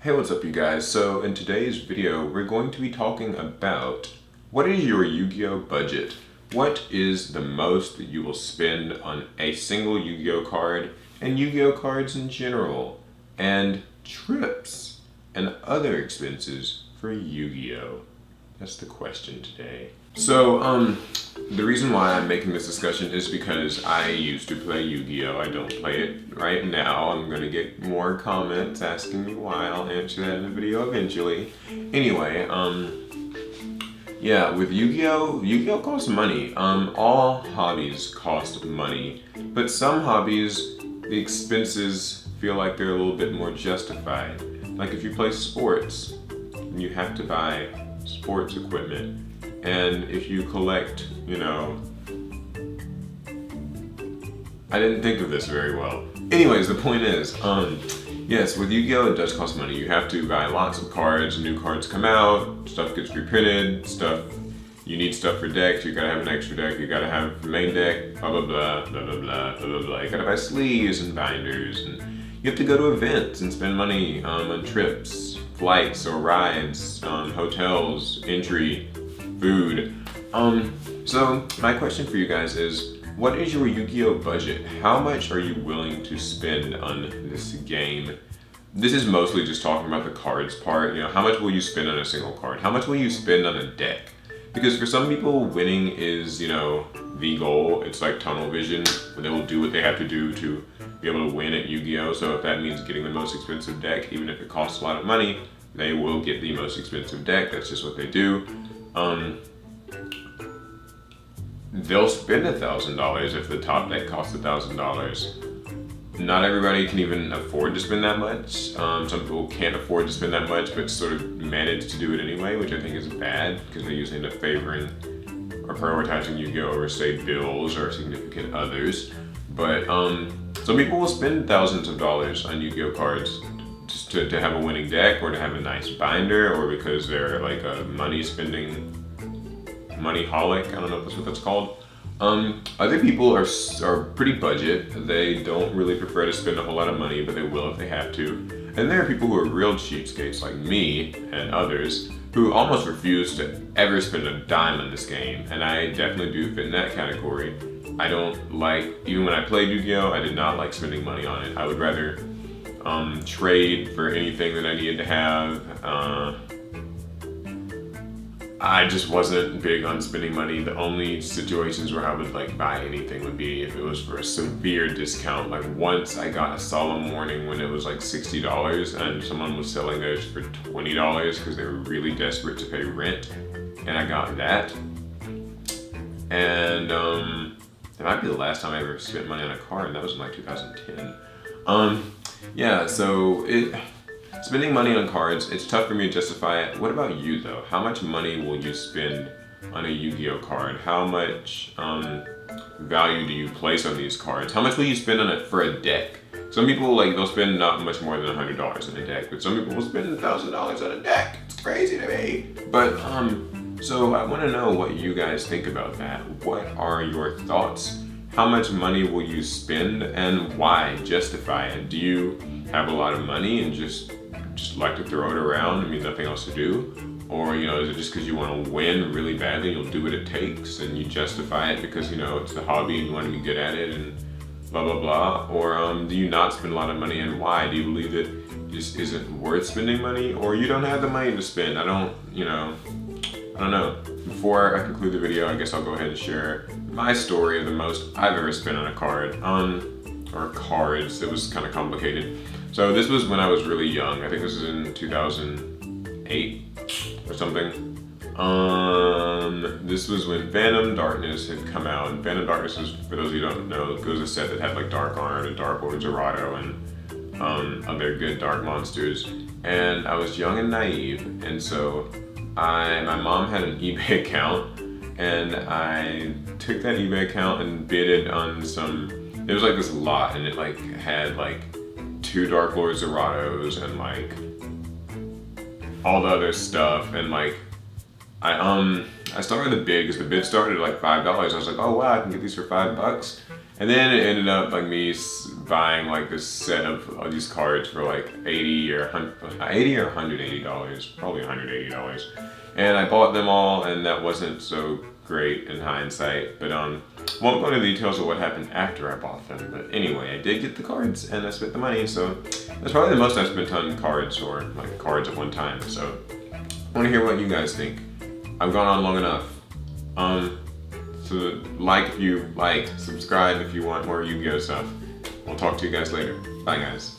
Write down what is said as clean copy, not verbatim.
Hey, what's up you guys? So in today's video, we're going to be talking about what is your Yu-Gi-Oh budget? What is the most that you will spend on a single Yu-Gi-Oh card and Yu-Gi-Oh cards in general, and trips and other expenses for Yu-Gi-Oh? That's the question today. So, the reason why I'm making this discussion is because I used to play Yu-Gi-Oh! I don't play it right now. I'm gonna get more comments asking me why. I'll answer that in the video eventually. Anyway, yeah, with Yu-Gi-Oh! Yu-Gi-Oh! Costs money. All hobbies cost money, but some hobbies, the expenses feel like they're a little bit more justified. Like if you play sports, you have to buy sports equipment. And if you collect, I didn't think of this very well. Anyways, the point is, yes, with Yu-Gi-Oh! It does cost money. You have to buy lots of cards, new cards come out, stuff gets reprinted, you need stuff for decks, you gotta have an extra deck, you gotta have the main deck, blah blah blah, blah blah blah, blah blah blah. You gotta buy sleeves and binders, and you have to go to events and spend money on trips, flights or rides, hotels, entry, food. So my question for you guys is, what is your Yu-Gi-Oh budget? How much are you willing to spend on this game? This is mostly just talking about the cards part. How much will you spend on a single card? How much will you spend on a deck? Because for some people, winning is, the goal. It's like tunnel vision, where they will do what they have to do to be able to win at Yu-Gi-Oh! So if that means getting the most expensive deck, even if it costs a lot of money, they will get the most expensive deck. That's just what they do. They'll spend $1,000 if the top deck costs $1,000. Not everybody can even afford to spend that much. Some people can't afford to spend that much, but sort of manage to do it anyway, which I think is bad because they usually end up favoring or prioritizing Yu-Gi-Oh! Over, say, bills or significant others. But some people will spend thousands of dollars on Yu-Gi-Oh! Cards just to have a winning deck or to have a nice binder, or because they're like a money-holic. I don't know if that's what that's called. Other people are pretty budget. They don't really prefer to spend a whole lot of money, but they will if they have to. And there are people who are real cheapskates like me and others who almost refuse to ever spend a dime on this game. And I definitely do fit in that category. I don't like, even when I played Yu-Gi-Oh! I did not like spending money on it. I would rather trade for anything that I needed to have. I just wasn't big on spending money. The only situations where I would buy anything would be if it was for a severe discount. Like once I got a Solemn Warning when it was like $60 and someone was selling those for $20 because they were really desperate to pay rent, and I got that. And that might be the last time I ever spent money on a card, and that was in like 2010. Yeah, so spending money on cards, it's tough for me to justify it. What about you though? How much money will you spend on a Yu-Gi-Oh card? How much value do you place on these cards? How much will you spend on it for a deck? Some people they'll spend not much more than $100 on a deck, but some people will spend $1,000 on a deck. It's crazy to me. But so I want to know what you guys think about that. What are your thoughts? How much money will you spend and why? Justify it. Do you have a lot of money and just like to throw it around? I mean, nothing else to do? Or, is it just because you want to win really badly and you'll do what it takes and you justify it because, it's the hobby and you want to be good at it and blah, blah, blah? Or do you not spend a lot of money, and why? Do you believe it just isn't worth spending money, or you don't have the money to spend? I don't know. Before I conclude the video, I guess I'll go ahead and share my story of the most I've ever spent on a card. Or cards. It was kind of complicated. So this was when I was really young. I think this was in 2008 or something. This was when Phantom Darkness had come out. And Phantom Darkness is, for those of you who don't know, it was a set that had like Dark Arm and Dark Lord Zerato and other good dark monsters. And I was young and naive, and so my mom had an eBay account, and I took that eBay account and bidded on some. It was like this lot, and it had 2 Dark Lord Zeratos and all the other stuff, and I started the bid because the bid started at $5. I was like, oh wow, I can get these for $5. And then it ended up like me buying like this set of all these cards for like $80 or $180, probably $180. And I bought them all, and that wasn't so great in hindsight. But won't go into details of what happened after I bought them. But anyway, I did get the cards and I spent the money, so that's probably the most I've spent on cards, or like cards at one time. So I want to hear what you guys think. I've gone on long enough. So like if you like, subscribe if you want more Yu-Gi-Oh stuff. We'll talk to you guys later. Bye guys.